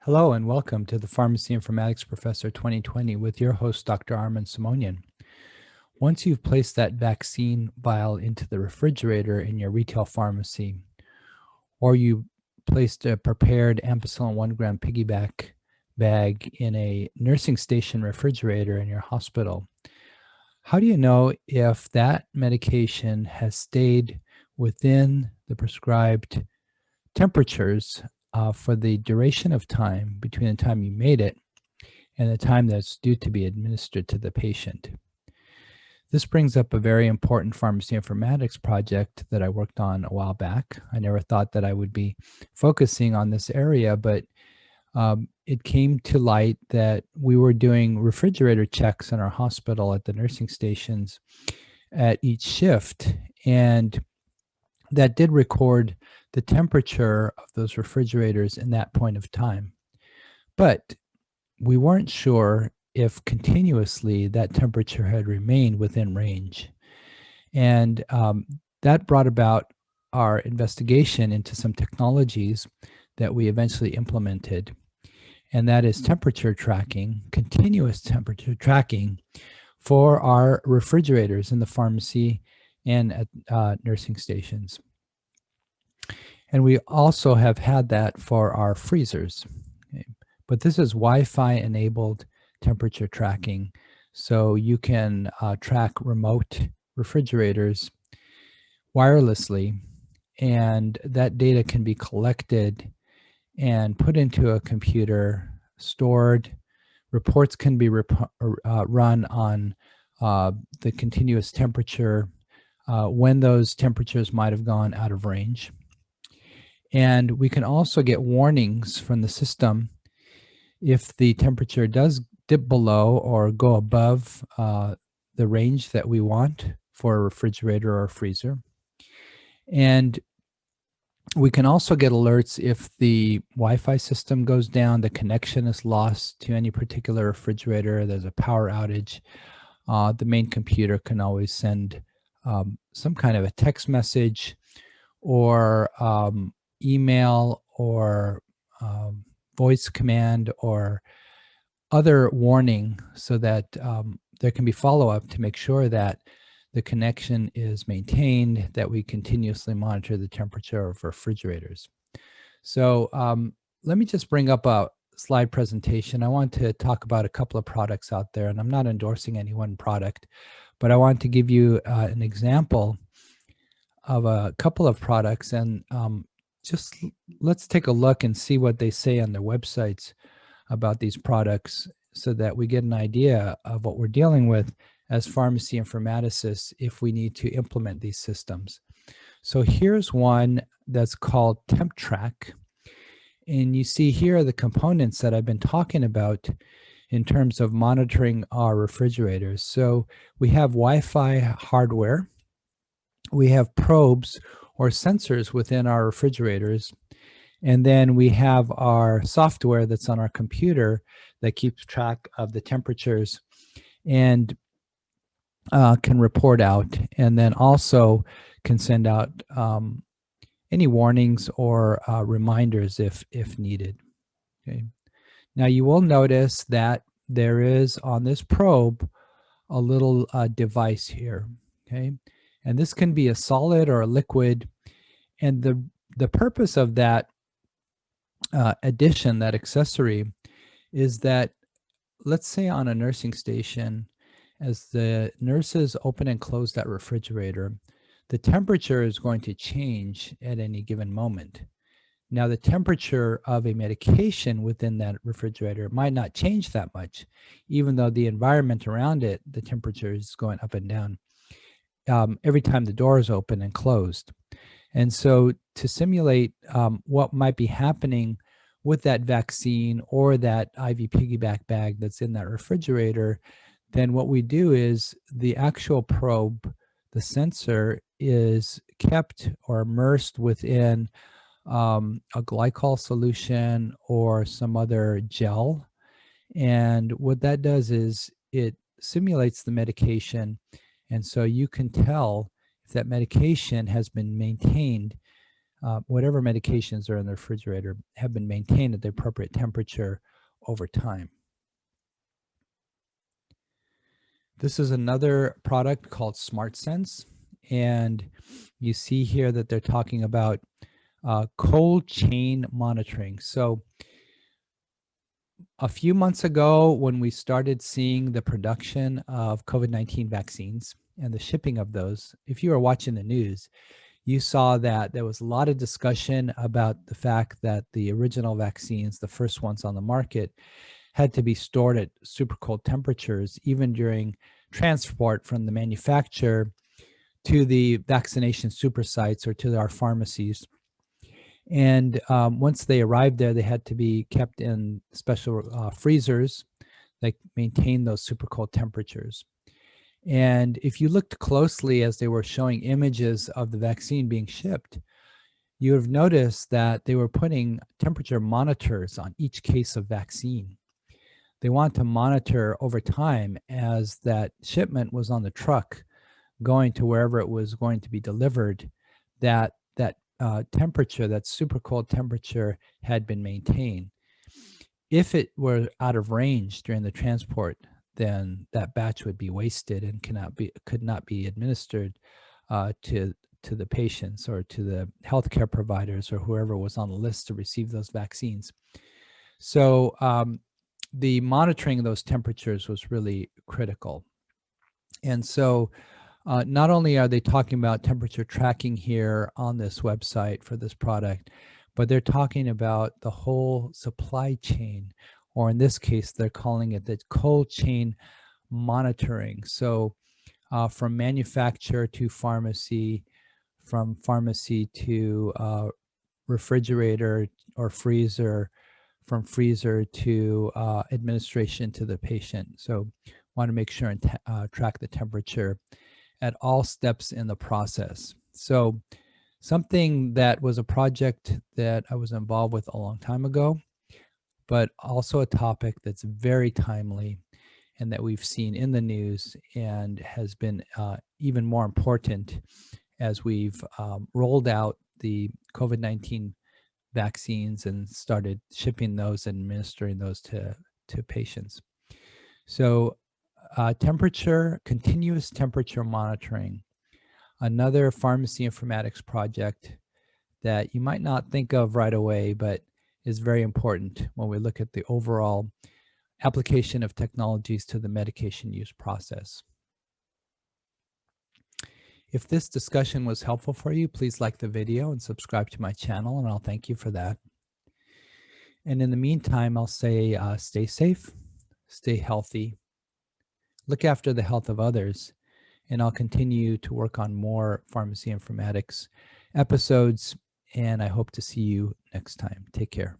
Hello and welcome to the Pharmacy Informatics Professor 2020 with your host, Dr. Armin Simonian. Once you've placed that vaccine vial into the refrigerator in your retail pharmacy, or you placed a prepared ampicillin 1 gram piggyback bag in a nursing station refrigerator in your hospital, how do you know if that medication has stayed within the prescribed temperatures for the duration of time between the time you made it and the time that's due to be administered to the patient? This brings up a very important pharmacy informatics project that I worked on a while back. I never thought that I would be focusing on this area, but it came to light that we were doing refrigerator checks in our hospital at the nursing stations at each shift, and that did record the temperature of those refrigerators in that point of time. But we weren't sure if continuously that temperature had remained within range. And that brought about our investigation into some technologies that we eventually implemented. And that is temperature tracking, continuous temperature tracking for our refrigerators in the pharmacy and at nursing stations. And we also have had that for our freezers. Okay. But this is Wi-Fi enabled temperature tracking. So you can track remote refrigerators wirelessly, and that data can be collected and put into a computer, stored. Reports can be run on the continuous temperature when those temperatures might have gone out of range. And we can also get warnings from the system if the temperature does dip below or go above the range that we want for a refrigerator or a freezer. And we can also get alerts if the Wi-Fi system goes down, the connection is lost to any particular refrigerator, there's a power outage. The main computer can always send some kind of a text message or email or voice command or other warning so that there can be follow-up to make sure that the connection is maintained, that we continuously monitor the temperature of refrigerators. So let me just bring up a slide presentation. I want to talk about a couple of products out there, and I'm not endorsing any one product, but I want to give you an example of a couple of products, and just let's take a look and see what they say on their websites about these products so that we get an idea of what we're dealing with as pharmacy informaticists if we need to implement these systems. So here's one that's called TempTrack. And you see here are the components that I've been talking about in terms of monitoring our refrigerators. So we have Wi-Fi hardware. We have probes or sensors within our refrigerators. And then we have our software that's on our computer that keeps track of the temperatures and can report out, and then also can send out any warnings or reminders if needed. Okay. Now you will notice that there is on this probe a little device here. Okay. And this can be a solid or a liquid. And the purpose of that addition, that accessory, is that, let's say on a nursing station, as the nurses open and close that refrigerator, the temperature is going to change at any given moment. Now, the temperature of a medication within that refrigerator might not change that much, even though the environment around it, the temperature is going up and down every time the door is open and closed. And so to simulate what might be happening with that vaccine or that IV piggyback bag that's in that refrigerator, then what we do is the actual probe, the sensor, is kept or immersed within a glycol solution or some other gel. And what that does is it simulates the medication. And so you can tell if that medication has been maintained whatever medications are in the refrigerator have been maintained at the appropriate temperature over time. This is another product called SmartSense, and you see here that they're talking about cold chain monitoring. So a few months ago, when we started seeing the production of COVID-19 vaccines and the shipping of those, if you were watching the news, you saw that there was a lot of discussion about the fact that the original vaccines, the first ones on the market, had to be stored at super cold temperatures, even during transport from the manufacturer to the vaccination super sites or to our pharmacies. And once they arrived there, they had to be kept in special freezers that maintain those super cold temperatures. And if you looked closely as they were showing images of the vaccine being shipped, you have noticed that they were putting temperature monitors on each case of vaccine. They want to monitor over time as that shipment was on the truck going to wherever it was going to be delivered, that temperature, that super cold temperature, had been maintained. If it were out of range during the transport, then that batch would be wasted and could not be administered to the patients or to the healthcare providers or whoever was on the list to receive those vaccines. So the monitoring of those temperatures was really critical. And so not only are they talking about temperature tracking here on this website for this product, but they're talking about the whole supply chain, or in this case, they're calling it the cold chain monitoring. So from manufacturer to pharmacy, from pharmacy to refrigerator or freezer, from freezer to administration to the patient. So want to make sure and track the temperature at all steps in the process. So something that was a project that I was involved with a long time ago, but also a topic that's very timely and that we've seen in the news and has been even more important as we've rolled out the COVID-19 vaccines and started shipping those and administering those to patients. So continuous temperature monitoring, another pharmacy informatics project that you might not think of right away, but is very important when we look at the overall application of technologies to the medication use process. If this discussion was helpful for you, please like the video and subscribe to my channel, and I'll thank you for that. And in the meantime, I'll say stay safe, stay healthy, look after the health of others, and I'll continue to work on more pharmacy informatics episodes, and I hope to see you next time. Take care.